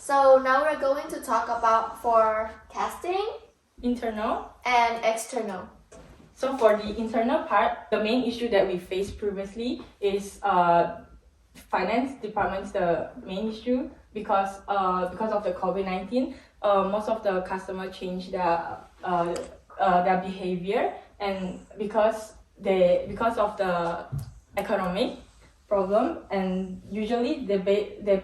So now we're going to talk about forecasting, Internal. and external. So for the internal part, the main issue that we faced previously is finance department's the main issue because of the COVID-19, most of the customer changed their behavior, and because of the economic problem, and usually the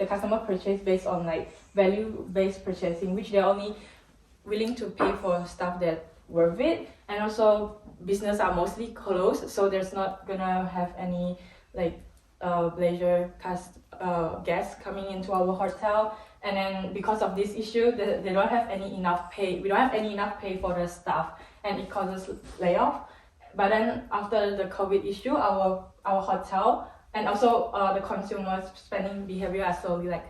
customer purchase based on like value-based purchasing, which they're only willing to pay for stuff that worth it. And also business are mostly closed, so there's not gonna have any like guests coming into our hotel. And then because of this issue, they don't have any enough pay. We don't have any enough pay for the staff, and it causes layoff. But then after the COVID issue, our hotel and also the consumer spending behavior are slowly like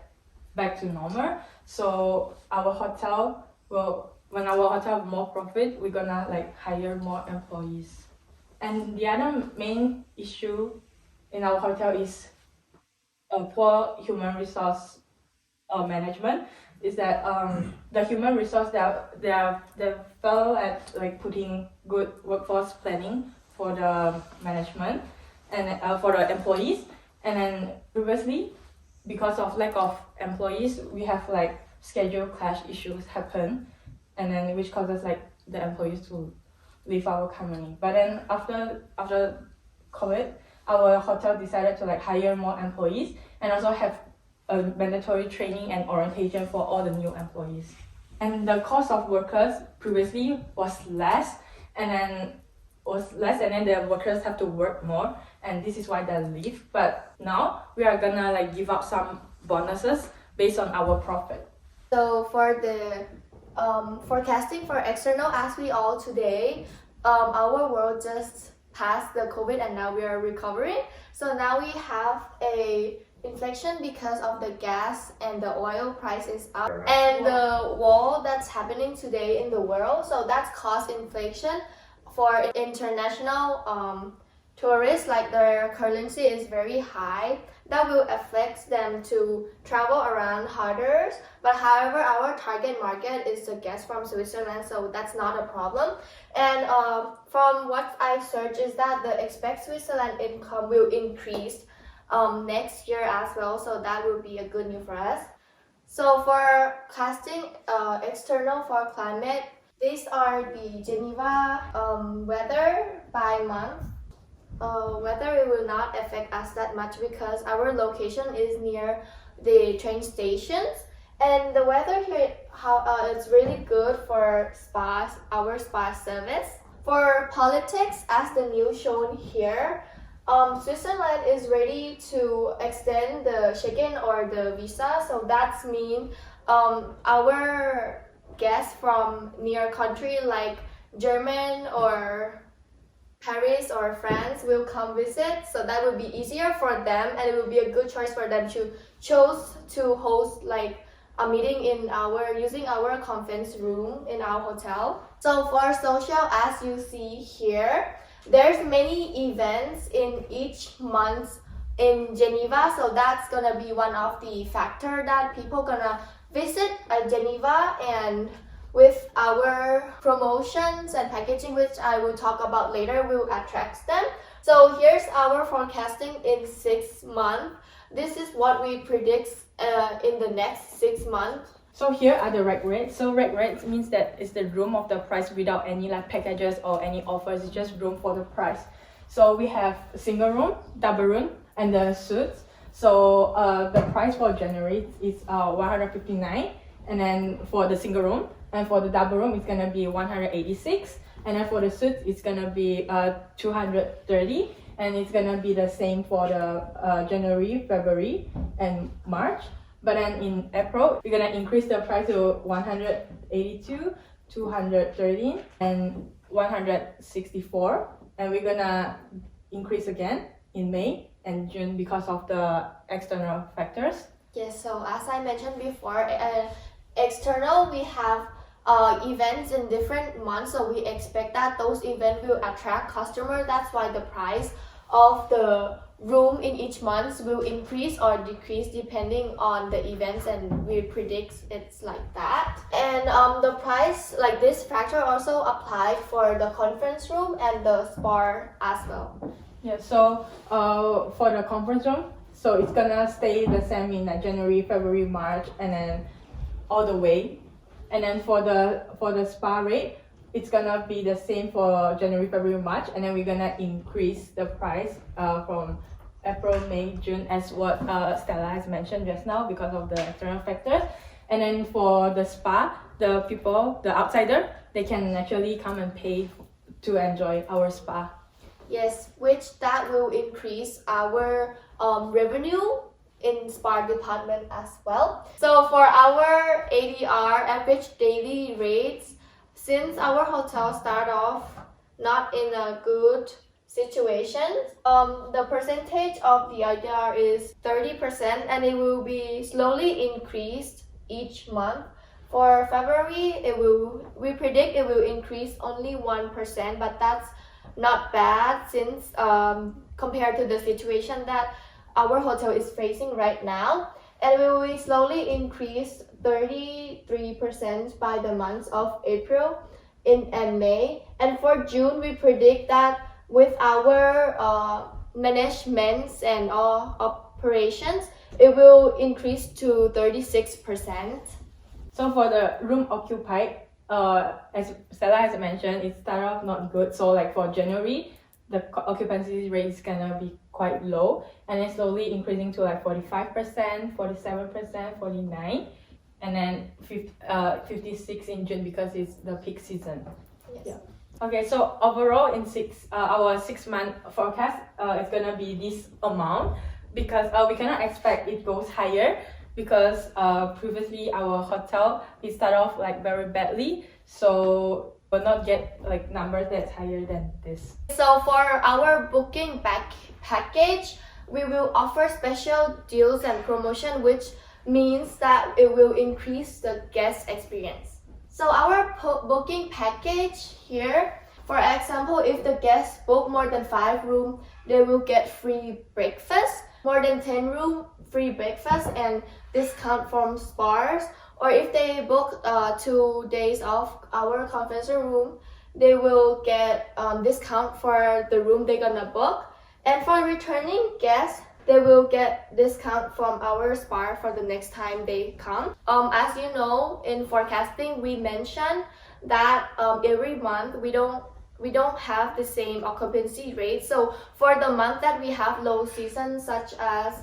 back to normal. So our hotel when our hotel have more profit, we're gonna like hire more employees. And the other main issue in our hotel is poor human resource management. Is that the human resource they fail at like putting good workforce planning for the management and for the employees. And then previously, because of lack of employees, we have like schedule clash issues happen, and then which causes like the employees to leave our company. But then after COVID, our hotel decided to like hire more employees and also have a mandatory training and orientation for all the new employees. And the cost of workers previously was less, and then the workers have to work more, and this is why they leave. But now we are gonna like give out some bonuses based on our profit. So for the forecasting for external, as we all today, our world just passed the COVID and now we are recovering. So now we have a inflation because of the gas and the oil price is up, and the war that's happening today in the world. So that's caused inflation for international tourists, like their currency is very high. That will affect them to travel around harder. But however, our target market is the guests from Switzerland, so that's not a problem. And from what I searched is that the expect Switzerland income will increase next year as well, so that will be a good news for us. So for casting external for climate, these are the Geneva weather by month. Weather it will not affect us that much because our location is near the train stations, and the weather here it's really good for spas, our spa service. For politics, as the news shown here, Switzerland is ready to extend the Schengen or the visa, so that's mean our guests from near country like German or Paris or France will come visit, so that will be easier for them, and it will be a good choice for them to choose to host like a meeting in using our conference room in our hotel. So for social, as you see here, there's many events in each month in Geneva, so that's gonna be one of the factor that people gonna visit Geneva. And with our promotions and packaging, which I will talk about later, will attract them. So here's our forecasting in 6 months. This is what we predict in the next 6 months. So here are the rack rates. So rack rates means that it's the room of the price without any like packages or any offers. It's just room for the price. So we have single room, double room, and the suites. So the price for January is 159, and then for the single room. And for the double room, it's gonna be 186, and then for the suite, it's gonna be 230, and it's gonna be the same for the January, February, and March. But then in April, we're gonna increase the price to 182, 213, and 164, and we're gonna increase again in May and June because of the external factors. Yes, so as I mentioned before, external we have events in different months, so we expect that those events will attract customers. That's why the price of the room in each month will increase or decrease depending on the events, and we predict it's like that. And the price, like this factor, also apply for the conference room and the spa as well. Yeah, so for the conference room, so it's gonna stay the same in like January, February, March, and then all the way. And then for the spa rate, it's gonna be the same for January, February, March, and then we're gonna increase the price from April, May, June, as what Stella has mentioned just now because of the external factors. And then for the spa, the people, the outsider, they can actually come and pay to enjoy our spa. Yes, which that will increase our revenue in spa department as well. So for our ADR, average daily rates, since our hotel start off not in a good situation, the percentage of the ADR is 30%, and it will be slowly increased each month. For February, we predict it will increase only 1%, but that's not bad since compared to the situation that our hotel is facing right now. And we will slowly increase 33% by the months of April and May. And for June, we predict that with our managements and operations, it will increase to 36%. So for the room occupied, as Stella has mentioned, it started off not good. So like for January, the occupancy rate is gonna be quite low, and then slowly increasing to like 45%, 47%, 49%, and then 56% in June because it's the peak season. Yes. Yeah. Okay, so overall in our 6-month forecast, it's gonna be this amount because we cannot expect it goes higher because previously our hotel it started off like very badly, so we'll not get like numbers that's higher than this. So for our booking package, we will offer special deals and promotion, which means that it will increase the guest experience. So our booking package here, for example, if the guests book more than 5 rooms, they will get free breakfast, more than 10 rooms, free breakfast and discount from spas. Or if they book 2 days of our conference room, they will get discount for the room they're gonna book. And for returning guests, they will get discount from our spa for the next time they come. As you know, in forecasting, we mentioned that every month we don't have the same occupancy rate. So for the month that we have low season, such as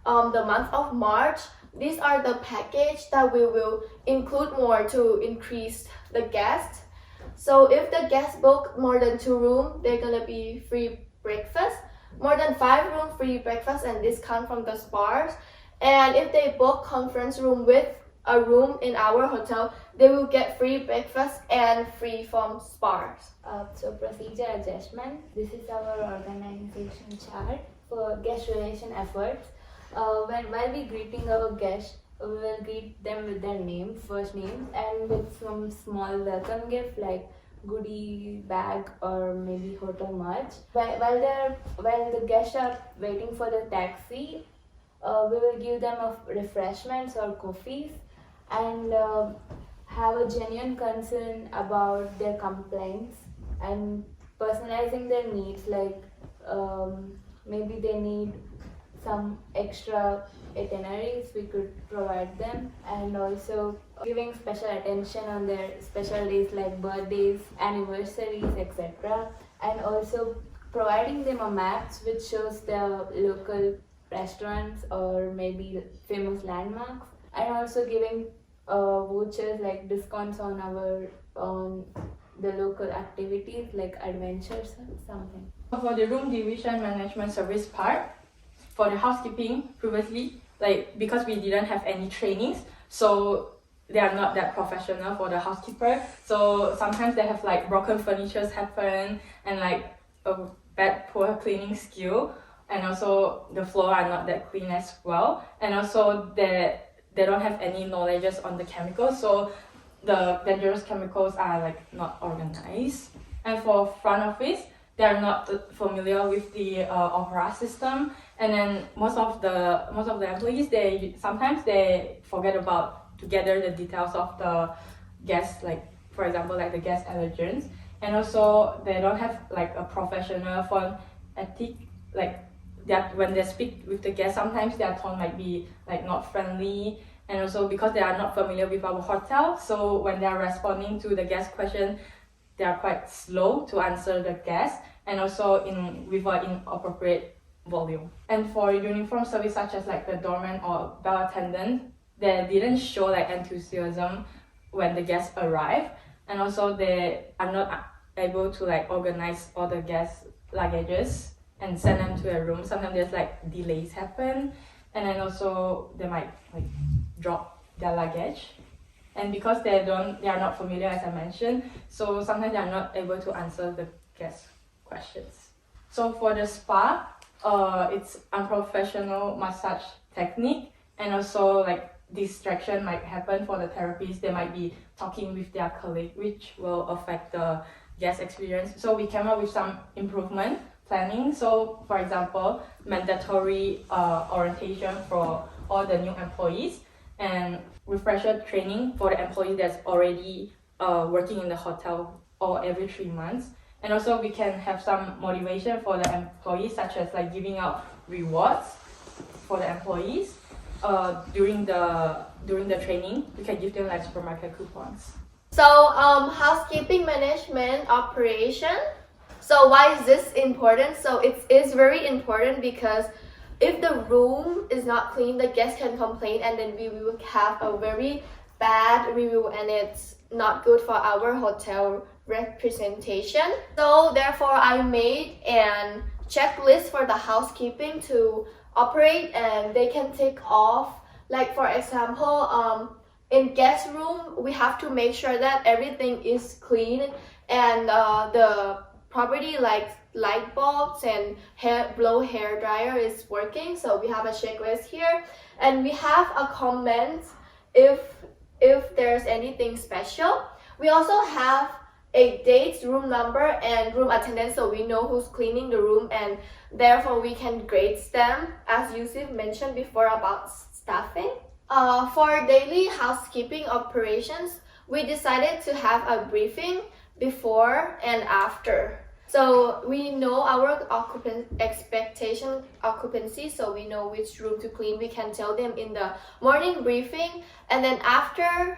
the month of March, these are the package that we will include more to increase the guests. So if the guests book more than 2 rooms, they're gonna be free breakfast. More than 5 rooms, free breakfast and discount from the spas. And if they book conference room with a room in our hotel, they will get free breakfast and free from spas. So procedure adjustment. This is our organization chart for guest relation efforts. While we greeting our guests, we will greet them with their name, first names, and with some small welcome gift like goodie bag or maybe hotel merch. While the guests are waiting for the taxi, we will give them refreshments or coffees and have a genuine concern about their complaints and personalizing their needs, like maybe they need some extra itineraries, we could provide them, and also giving special attention on their special days like birthdays, anniversaries, etc. And also providing them a maps which shows the local restaurants or maybe famous landmarks, and also giving vouchers like discounts on the local activities like adventures or something. For the room division management service part, for the housekeeping previously, like because we didn't have any trainings, so they are not that professional for the housekeeper. So sometimes they have like broken furnitures happen and like a bad poor cleaning skill, and also the floor are not that clean as well, and also they don't have any knowledge on the chemicals, so the dangerous chemicals are like not organized. And for front office, they are not familiar with the opera system, and then most of the employees, sometimes they forget about to gather the details of the guests, like for example like the guest allergens, and also they don't have like a professional phone ethic, like that when they speak with the guests, sometimes their tone might be like not friendly, and also because they are not familiar with our hotel, so when they are responding to the guest question, they are quite slow to answer the guests, and also with an inappropriate volume. And for uniform service such as like the doorman or bell attendant, they didn't show like enthusiasm when the guests arrive, and also they are not able to like organize all the guests' luggages and send them to a room. Sometimes there's like delays happen, and then also they might like drop their luggage. And because they are not familiar, as I mentioned, so sometimes they are not able to answer the guest questions. So for the spa, it's unprofessional massage technique, and also like distraction might happen for the therapists. They might be talking with their colleague, which will affect the guest experience. So we came up with some improvement planning. So for example, mandatory orientation for all the new employees, and refresher training for the employee that's already working in the hotel or every 3 months. And also we can have some motivation for the employees, such as like giving out rewards for the employees during the training. We can give them like supermarket coupons. So housekeeping management operation. So why is this important? So it is very important because if the room is not clean, the guests can complain, and then we will have a very bad review, and it's not good for our hotel representation. So therefore I made a checklist for the housekeeping to operate, and they can take off. Like for example, in guest room, we have to make sure that everything is clean, and the property like light bulbs and hair dryer is working. So we have a checklist here, and we have a comment if there's anything special. We also have a date, room number, and room attendance, so we know who's cleaning the room, and therefore we can grade them, as Yusuf mentioned before about staffing. For daily housekeeping operations, we decided to have a briefing before and after. So we know our occupancy, so we know which room to clean. We can tell them in the morning briefing, and then after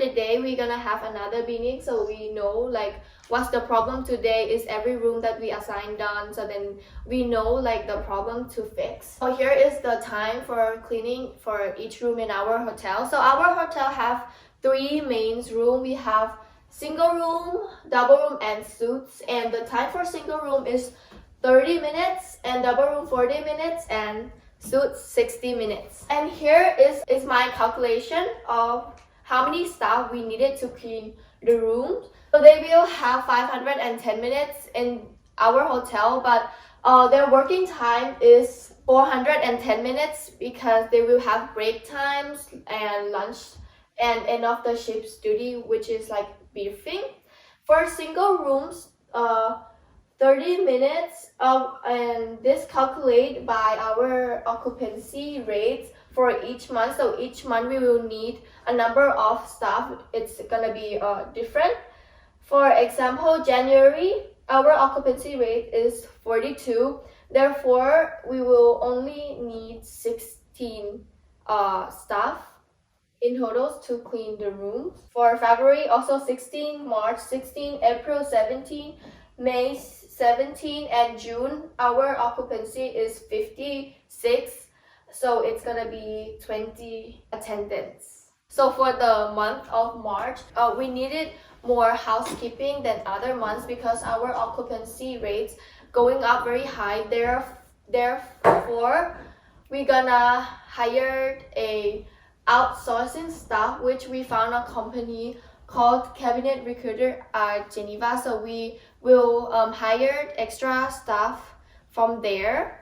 the day we're gonna have another meeting, so we know like what's the problem today, is every room that we assign done, so then we know like the problem to fix. So here is the time for cleaning for each room in our hotel. So our hotel have 3 main rooms. We have single room, double room, and suites, and the time for single room is 30 minutes, and double room 40 minutes, and suites 60 minutes. And here is my calculation of how many staff we needed to clean the rooms. So they will have 510 minutes in our hotel, but their working time is 410 minutes because they will have break times and lunch and end of the shift's duty, which is like briefing. For single rooms, 30 minutes and this calculate by our occupancy rates for each month. So each month we will need a number of staff. It's gonna be different. For example, January, our occupancy rate is 42. Therefore, we will only need 16 staff in total to clean the rooms. For February, also 16, March 16, April 17, May 17, and June, our occupancy is 56. So it's gonna be 20 attendants. So for the month of March, we needed more housekeeping than other months because our occupancy rates going up very high. Therefore, we're gonna hire a outsourcing staff, which we found a company called Cabinet Recruiter at Geneva. So we will hire extra staff from there.